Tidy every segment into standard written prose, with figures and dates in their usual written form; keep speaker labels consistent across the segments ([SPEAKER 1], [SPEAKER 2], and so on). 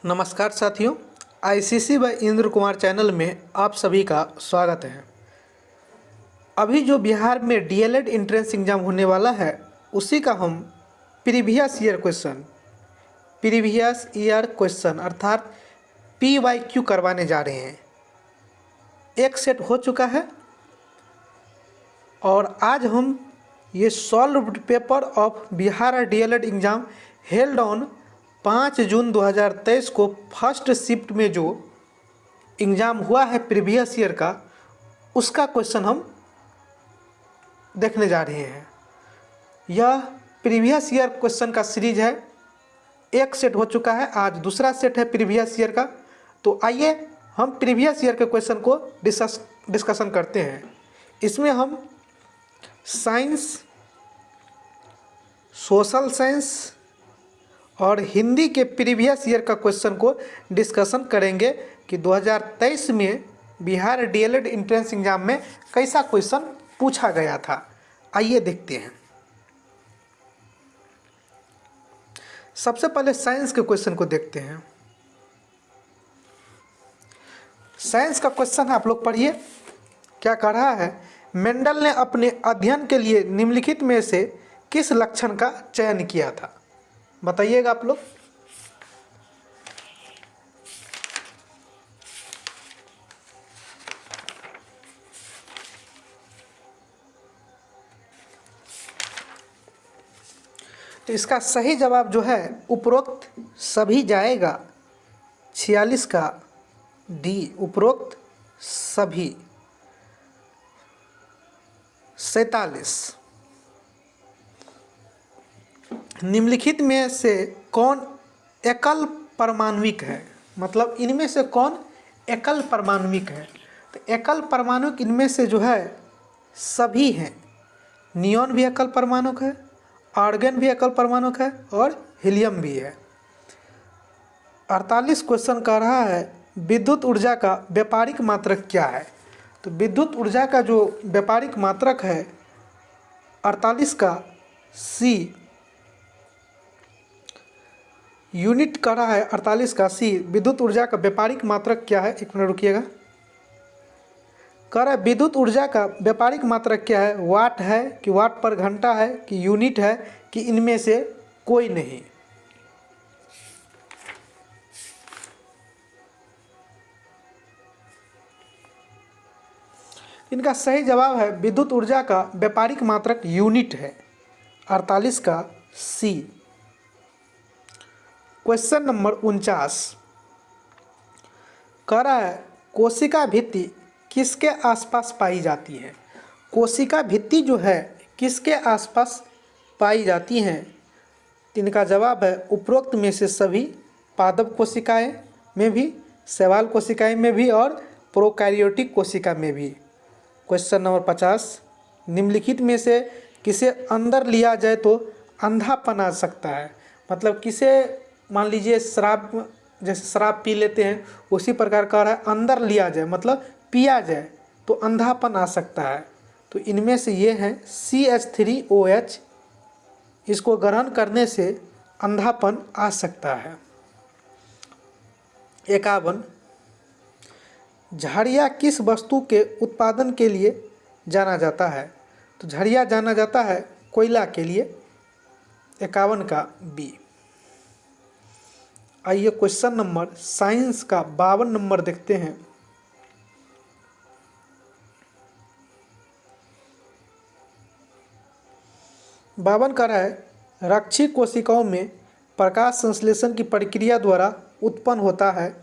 [SPEAKER 1] नमस्कार साथियों, ICC by Indra Kumar channel में आप सभी का स्वागत है। अभी जो बिहार में डीएलएड एंट्रेंस एग्ज़ाम होने वाला है उसी का हम प्रीवियस ईयर क्वेश्चन अर्थात PYQ करवाने जा रहे हैं। एक सेट हो चुका है और आज हम ये solved paper of Bihar DElEd exam held on 5 जून 2023 को फर्स्ट शिफ्ट में जो एग्ज़ाम हुआ है प्रीवियस ईयर का, उसका क्वेश्चन हम देखने जा रहे हैं। यह प्रीवियस ईयर क्वेश्चन का सीरीज है। एक सेट हो चुका है, आज दूसरा सेट है प्रीवियस ईयर का। तो आइए हम प्रीवियस ईयर के क्वेश्चन को डिस्कशन करते हैं। इसमें हम साइंस, सोशल साइंस और हिंदी के प्रीवियस ईयर का क्वेश्चन को डिस्कशन करेंगे कि 2023 में बिहार डीएलएड एंट्रेंस एग्ज़ाम में कैसा क्वेश्चन पूछा गया था। आइए देखते हैं। सबसे पहले साइंस के क्वेश्चन को देखते हैं। साइंस का क्वेश्चन आप लोग पढ़िए। क्या कह रहा है? मेंडल ने अपने अध्ययन के लिए निम्नलिखित में से किस लक्षण का चयन किया था? बताइएगा आप लोग। तो इसका सही जवाब जो है उपरोक्त सभी जाएगा 46 का डी, उपरोक्त सभी 47। निम्नलिखित में से कौन एकल परमाणुविक है? मतलब इनमें से कौन एकल परमाणुविक है? तो एकल परमाणुक इनमें से जो है सभी हैं। नियॉन भी एकल परमाणुक है, आर्गन भी एकल परमाणुक है और हीलियम भी है। 48 क्वेश्चन कह रहा है विद्युत ऊर्जा का व्यापारिक मात्रक क्या है? तो विद्युत ऊर्जा का जो व्यापारिक मात्रक है 48 का सी यूनिट कर रहा है। 48 का सी विद्युत ऊर्जा का व्यापारिक मात्रक क्या है? एक मिनट रुकिएगा। कह रहा है विद्युत ऊर्जा का व्यापारिक मात्रक क्या है? वाट है कि वाट पर घंटा है कि यूनिट है कि इनमें से कोई नहीं? इनका सही जवाब है विद्युत ऊर्जा का व्यापारिक मात्रक यूनिट है। 48 का सी। क्वेश्चन नंबर 49 कह रहा है कोशिका भित्ति किसके आसपास पाई जाती है? कोशिका भित्ति जो है किसके आसपास पाई जाती हैं? इनका जवाब है उपरोक्त में से सभी पादप कोशिकाएं में भी, शैवाल कोशिकाएं में भी और प्रोकैरियोटिक कोशिका में भी। क्वेश्चन नंबर 50 निम्नलिखित में से किसे अंदर लिया जाए तो अंधापन आ सकता है? मतलब किसे, मान लीजिए शराब, जैसे शराब पी लेते हैं उसी प्रकार का रहा है अंदर लिया जाए मतलब पिया जाए तो अंधापन आ सकता है। तो इनमें से ये हैं CH3OH, इसको ग्रहण करने से अंधापन आ सकता है। 51 झड़िया किस वस्तु के उत्पादन के लिए जाना जाता है? तो झड़िया जाना जाता है कोयला के लिए। 51 का बी। आइए क्वेश्चन नंबर साइंस का 52 नंबर देखते हैं। बावन का है रक्षी कोशिकाओं में प्रकाश संश्लेषण की प्रक्रिया द्वारा उत्पन्न होता है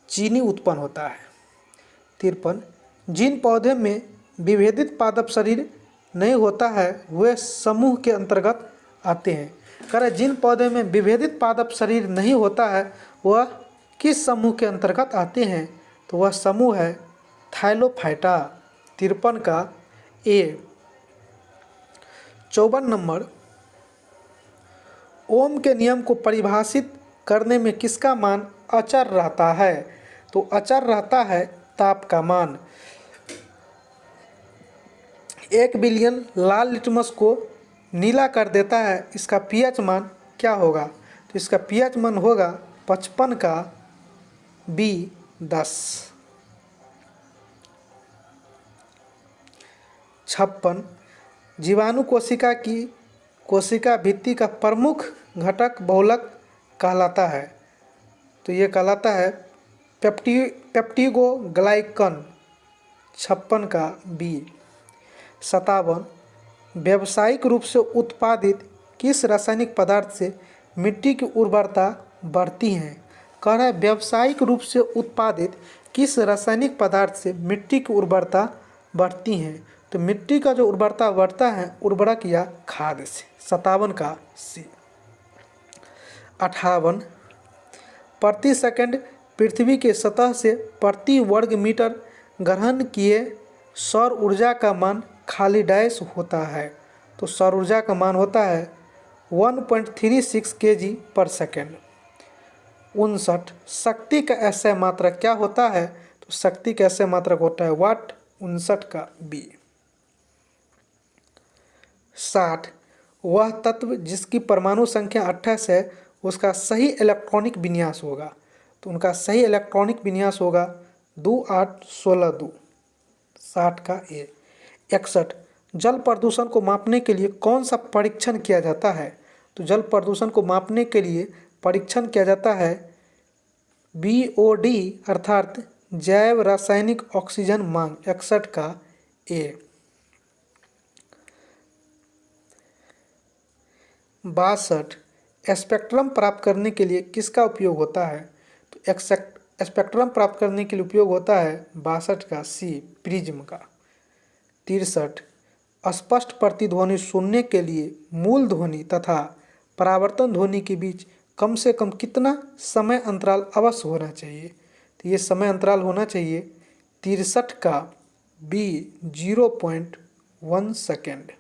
[SPEAKER 1] चीनी उत्पन्न होता है। 53 जिन पौधे में विभेदित पादप शरीर नहीं होता है वे समूह के अंतर्गत आते हैं। करें जिन पौधे में विभेदित पादप शरीर नहीं होता है वह किस समूह के अंतर्गत आते हैं? तो वह समूह है थाइलोफाइटा। 53 का ए। 54 नंबर ओम के नियम को परिभाषित करने में किसका मान अचर रहता है? तो अचर रहता है ताप का मान। 1 बिलियन लाल लिटमस को नीला कर देता है, इसका पीएच मान क्या होगा? तो इसका पीएच मान होगा 55 का बी 10। 56 जीवाणु कोशिका की कोशिका भित्ति का प्रमुख घटक बहुलक कहलाता है। तो ये कहलाता है पेप्टिडोग्लाइकन। 56 का बी। 57 व्यावसायिक रूप से उत्पादित किस रासायनिक पदार्थ से मिट्टी की उर्वरता बढ़ती है? कह रहा है व्यावसायिक रूप से उत्पादित किस रासायनिक पदार्थ से मिट्टी की उर्वरता बढ़ती है? तो मिट्टी का जो उर्वरता बढ़ता है उर्वरक या खाद से। 57 का सी। 58 प्रति सेकंड पृथ्वी के सतह से प्रति वर्ग मीटर ग्रहण किए सौर ऊर्जा का मान खाली डैश होता है। तो सौर ऊर्जा का मान होता है 1.36 kg पर सेकेंड। 59 शक्ति का ऐसा मात्रक क्या होता है? तो शक्ति का ऐसा मात्रक होता है वाट। 59 का बी। 60 वह तत्व जिसकी परमाणु संख्या 28 है उसका सही इलेक्ट्रॉनिक विन्यास होगा। तो उनका सही इलेक्ट्रॉनिक विन्यास होगा 2 8 16 2। 60 का ए। 61 जल प्रदूषण को मापने के लिए कौन सा परीक्षण किया जाता है? तो जल प्रदूषण को मापने के लिए परीक्षण किया जाता है BOD अर्थात जैव रासायनिक ऑक्सीजन मांग। 61 का ए। 62 स्पेक्ट्रम प्राप्त करने के लिए किसका उपयोग होता है? तो स्पेक्ट्रम प्राप्त करने के लिए उपयोग होता है 62 का सी प्रिज्म का। 63 स्पष्ट प्रतिध्वनि सुनने के लिए मूल ध्वनि तथा परावर्तन ध्वनि के बीच कम से कम कितना समय अंतराल अवश्य होना चाहिए? तो ये समय अंतराल होना चाहिए 63 का बी 0.1 सेकेंड।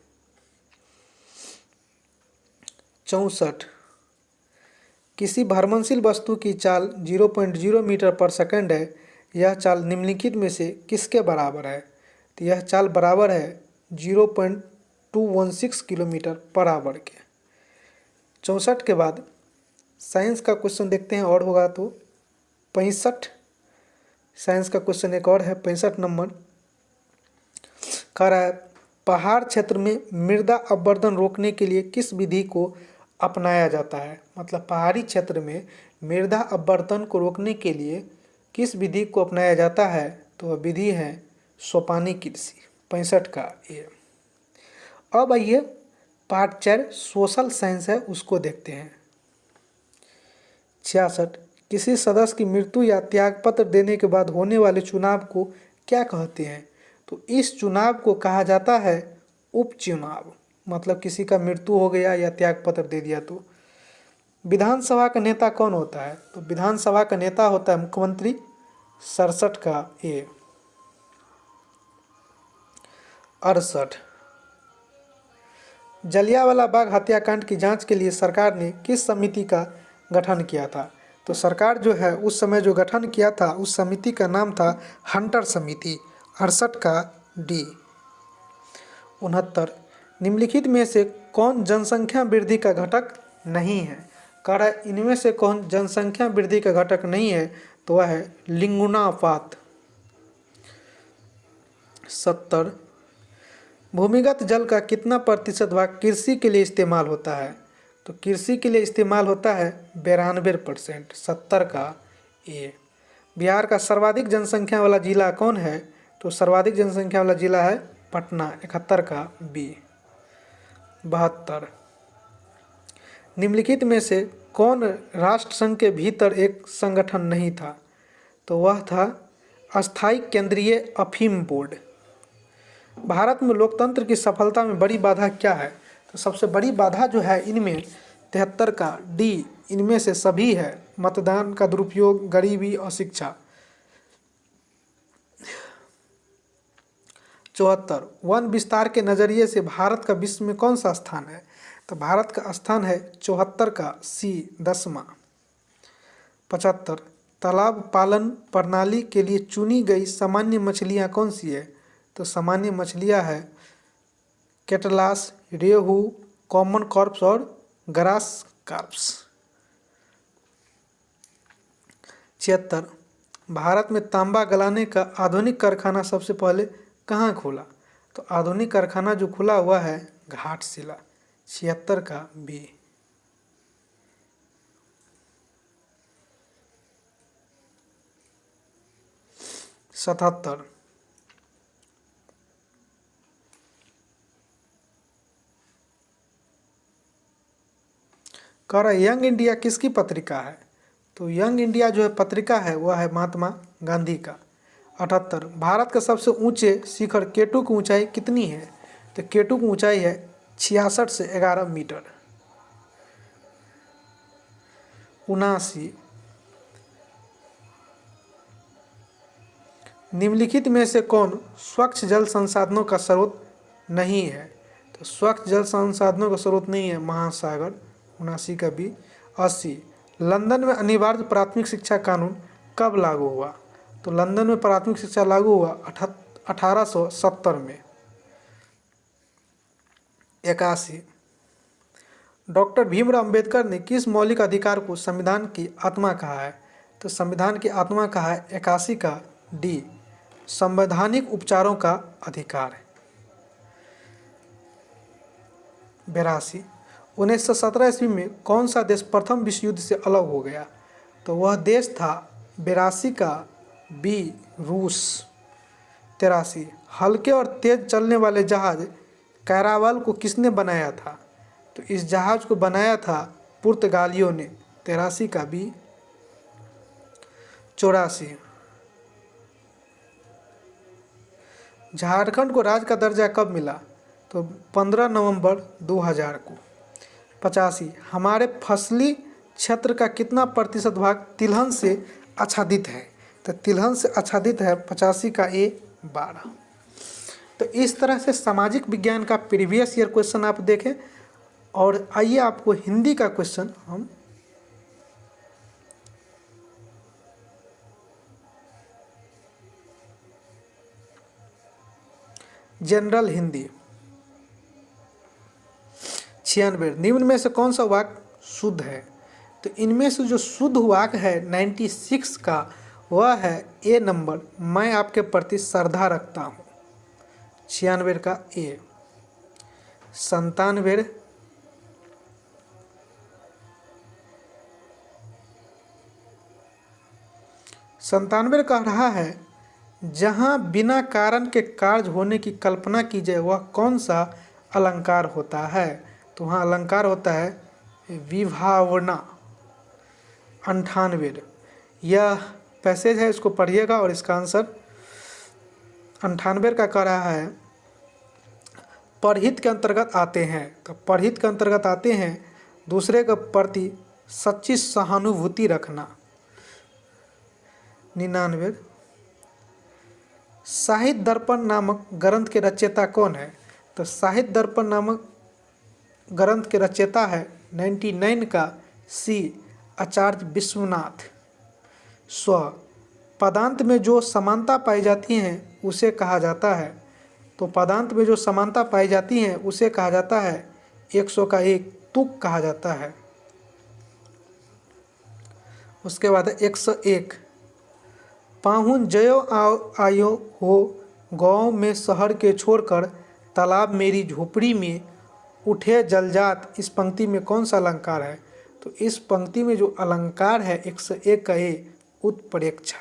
[SPEAKER 1] 64 किसी भ्रमणशील वस्तु की चाल 0.0 मीटर पर सेकंड है। यह चाल निम्नलिखित में से किसके बराबर है? तो यह चाल बराबर है 0.216 किलोमीटर पर आवर के। 64 के बाद साइंस का क्वेश्चन देखते हैं और होगा तो 65। साइंस का क्वेश्चन एक और है 65 नंबर। कह रहा है पहाड़ क्षेत्र में मृदा अपवर्तन रोकने के लिए किस विधि को अपनाया जाता है? मतलब पहाड़ी क्षेत्र में मृदा अपवर्तन को रोकने के लिए किस विधि को अपनाया जाता है? तो वह विधि है सोपानी कृषि। 65 का ए। अब आइए पार्ट 4 सोशल साइंस है उसको देखते हैं। 66 किसी सदस्य की मृत्यु या त्यागपत्र देने के बाद होने वाले चुनाव को क्या कहते हैं? तो इस चुनाव को कहा जाता है उपचुनाव। मतलब किसी का मृत्यु हो गया या त्यागपत्र दे दिया तो। विधानसभा का नेता कौन होता है? तो विधानसभा का नेता होता है मुख्यमंत्री। 67 का ए। 68 जलियांवाला बाग हत्याकांड की जांच के लिए सरकार ने किस समिति का गठन किया था? तो सरकार जो है उस समय जो गठन किया था उस समिति का नाम था हंटर समिति। 68 का डी। 69 निम्नलिखित में से कौन जनसंख्या वृद्धि का घटक नहीं है? कह रहा है इनमें से कौन जनसंख्या वृद्धि का घटक नहीं है? तो वह है लिंगुनापात। 70 भूमिगत जल का कितना प्रतिशत भाग कृषि के लिए इस्तेमाल होता है? तो कृषि के लिए इस्तेमाल होता है 92%। 70 का ए। बिहार का सर्वाधिक जनसंख्या वाला जिला कौन है? तो सर्वाधिक जनसंख्या वाला जिला है पटना। 71 का बी। 72 निम्नलिखित में से कौन राष्ट्रसंघ के भीतर एक संगठन नहीं था? तो वह था अस्थायी केंद्रीय अफीम बोर्ड। भारत में लोकतंत्र की सफलता में बड़ी बाधा क्या है? तो सबसे बड़ी बाधा जो है इनमें 73 का डी इनमें से सभी है। मतदान का दुरुपयोग, गरीबी और शिक्षा। 74 वन विस्तार के नज़रिए से भारत का विश्व में कौन सा स्थान है? तो भारत का स्थान है 74 का सी 10वां। 75 तालाब पालन प्रणाली के लिए चुनी गई सामान्य मछलियाँ कौन सी है? तो सामान्य मछलियाँ है कैटलास, रेहू, कॉमन कॉर्प्स और ग्रास कार्प्स। 76 भारत में तांबा गलाने का आधुनिक कारखाना सबसे पहले कहाँ खुला? तो आधुनिक कारखाना जो खुला हुआ है घाटशिला। 76 का बी। 77 कह रहा है यंग इंडिया किसकी पत्रिका है? तो यंग इंडिया जो है पत्रिका है वह है महात्मा गांधी का। 78 भारत का सबसे ऊंचे शिखर केटू की ऊंचाई कितनी है? तो केटू की ऊंचाई है 66 से 11 मीटर। 79 निम्नलिखित में से कौन स्वच्छ जल संसाधनों का स्रोत नहीं है? तो स्वच्छ जल संसाधनों का स्रोत नहीं है महासागर। 79 का बी। 80 लंदन में अनिवार्य प्राथमिक शिक्षा कानून कब लागू हुआ? तो लंदन में प्राथमिक शिक्षा लागू हुआ 1870 में। 81 डॉक्टर भीमराव अंबेडकर ने किस मौलिक अधिकार को संविधान की आत्मा कहा है? तो संविधान की आत्मा कहा है 81 का डी संवैधानिक उपचारों का अधिकार है। 82 1917 ईस्वी में कौन सा देश प्रथम विश्व युद्ध से अलग हो गया? तो वह देश था 82 का बी रूस। 83 हल्के और तेज चलने वाले जहाज कैरावल को किसने बनाया था? तो इस जहाज को बनाया था पुर्तगालियों ने। 83 का बी। 84 झारखंड को राज्य का दर्जा कब मिला? तो 15 नवंबर 2000 को। 85 हमारे फसली क्षेत्र का कितना प्रतिशत भाग तिलहन से आच्छादित है? तो तिलहन से आच्छादित है 85 का ए 12। तो इस तरह से सामाजिक विज्ञान का प्रीवियस ईयर क्वेश्चन आप देखें। और आइए आपको हिंदी का क्वेश्चन हम जनरल हिंदी। 96 निम्न में से कौन सा वाक्य शुद्ध है? तो इनमें से जो शुद्ध वाक्य है 96 का वह है ए नंबर मैं आपके प्रति श्रद्धा रखता हूँ। 96 का ए। 97 कह रहा है जहाँ बिना कारण के कार्य होने की कल्पना की जाए वह कौन सा अलंकार होता है? तो वहाँ अलंकार होता है विभावना। 98 यह पैसेज है, इसको पढ़िएगा और इसका आंसर 98 का कह रहा है परहित के अंतर्गत आते हैं। तो परहित के अंतर्गत आते हैं दूसरे के प्रति सच्ची सहानुभूति रखना। 99 साहित्य दर्पण नामक ग्रंथ के रचयिता कौन है? तो साहित्य दर्पण नामक ग्रंथ के रचयिता है 99 का सी आचार्य विश्वनाथ। स्व पदांत में जो समानता पाई जाती हैं उसे कहा जाता है। तो पदांत में जो समानता पाई जाती हैं उसे कहा जाता है 100 का एक तुक कहा जाता है। उसके बाद 101 पाहुन जयो आयो हो गाँव में शहर के छोड़कर तालाब मेरी झोपड़ी में उठे जलजात। इस पंक्ति में कौन सा अलंकार है? तो इस पंक्ति में जो अलंकार है 101 का ए उत्प्रेक्षा।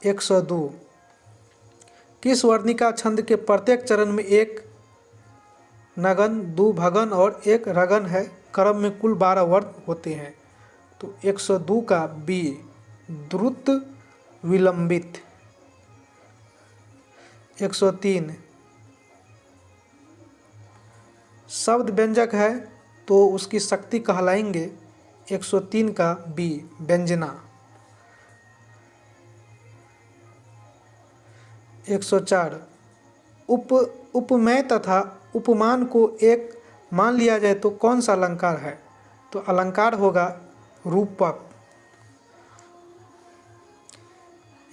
[SPEAKER 1] 102 किस वर्णिका छंद के प्रत्येक चरण में एक नगन, दो भगन और एक रगन है? क्रम में कुल 12 वर्ण होते हैं। तो 102 का बी द्रुत विलंबित। 103 शब्द व्यंजक है तो उसकी शक्ति कहलाएंगे। 103 का बी व्यंजना। 104 उपमेय तथा उपमान को एक मान लिया जाए तो कौन सा अलंकार है? तो अलंकार होगा रूपक।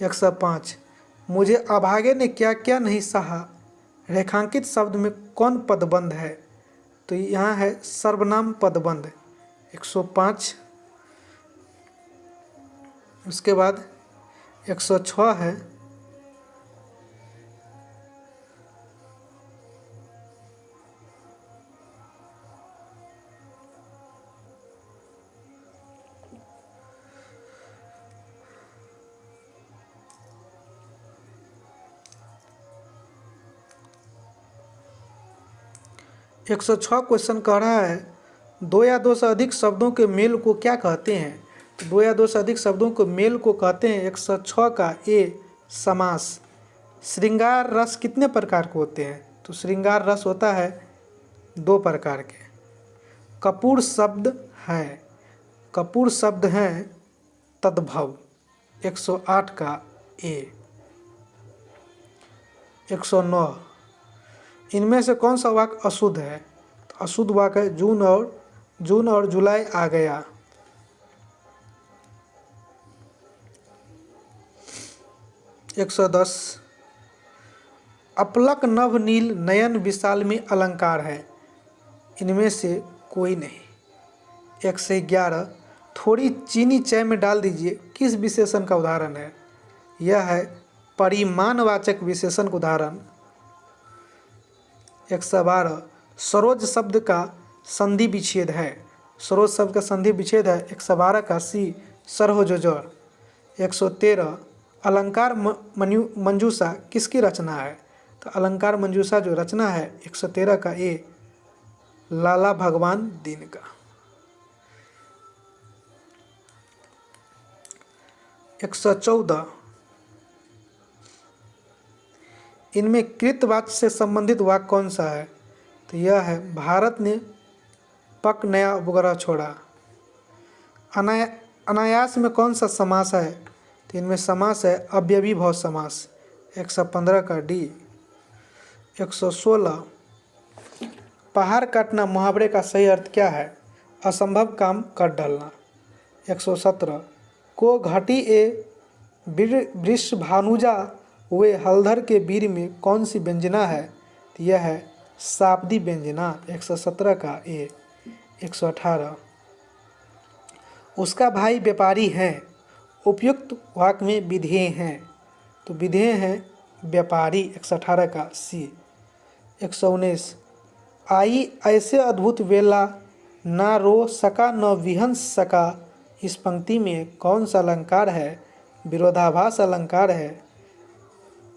[SPEAKER 1] 105 मुझे अभागे ने क्या क्या नहीं सहा रेखांकित शब्द में कौन पदबंध है? तो यहाँ है सर्वनाम पदबंध। 105 उसके बाद 106 है, एक सौ छः क्वेश्चन कह रहा है दो या दो से अधिक शब्दों के मेल को क्या कहते हैं। तो दो या दो से अधिक शब्दों को मेल को कहते हैं 106 का ए समास। श्रृंगार रस कितने प्रकार के होते हैं। तो श्रृंगार रस होता है 2 प्रकार के। कपूर शब्द है, कपूर शब्द हैं तद्भव 108 का ए। 109 इनमें से कौन सा वाक्य अशुद्ध है। तो अशुद्ध वाक्य है जून और जुलाई आ गया। 110 अपलक नभ नील नयन विशाल में अलंकार है। इनमें से कोई नहीं। 111 थोड़ी चीनी चाय में डाल दीजिए किस विशेषण का उदाहरण है। यह है परिमाणवाचक विशेषण का उदाहरण। 112 सरोज शब्द का संधि विच्छेद है। सरोज शब्द का संधि विच्छेद है 112 का सी सरहोजोजर। 113 अलंकार मंजूषा किसकी रचना है। तो अलंकार मंजूषा जो रचना है 113 का ए लाला भगवान दीन का। 114 इनमें कृतवाच्य से संबंधित वाक्य कौन सा है। तो यह है भारत ने पक नया उपग्रह छोड़ा। अनायास में कौन सा समास है। तो इनमें समास है अव्ययीभाव समास 115 का डी। 116 पहाड़ काटना मुहावरे का सही अर्थ क्या है। असंभव काम कर डालना। 117 को घाटी ए वृष भानुजा वे हलधर के वीर में कौन सी व्यंजना है। तो यह है शाब्दी व्यंजना 117 का ए। 118 उसका भाई व्यापारी है। उपयुक्त वाक्य में विधेय हैं। तो विधेय हैं व्यापारी 118 का सी। 119 आई ऐसे अद्भुत वेला ना रो सका न विहंस सका। इस पंक्ति में कौन सा अलंकार है। विरोधाभास अलंकार है।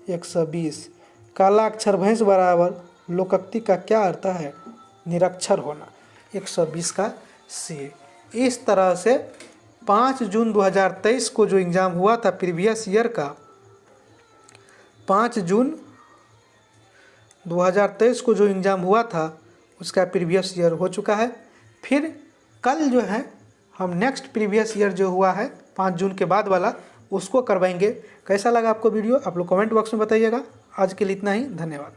[SPEAKER 1] 120 काला अक्षर भैंस बराबर लोकोक्ति का क्या अर्थ है। निरक्षर होना 120 का सी। इस तरह से 5 जून 2023 को जो एग्ज़ाम हुआ था प्रीवियस ईयर का 5 जून 2023 को जो एग्ज़ाम हुआ था उसका प्रीवियस ईयर हो चुका है। फिर कल जो है हम नेक्स्ट प्रीवियस ईयर जो हुआ है 5 जून के बाद वाला उसको करवाएंगे। कैसा लगा आपको वीडियो आप लोग कमेंट बॉक्स में बताइएगा। आज के लिए इतना ही, धन्यवाद।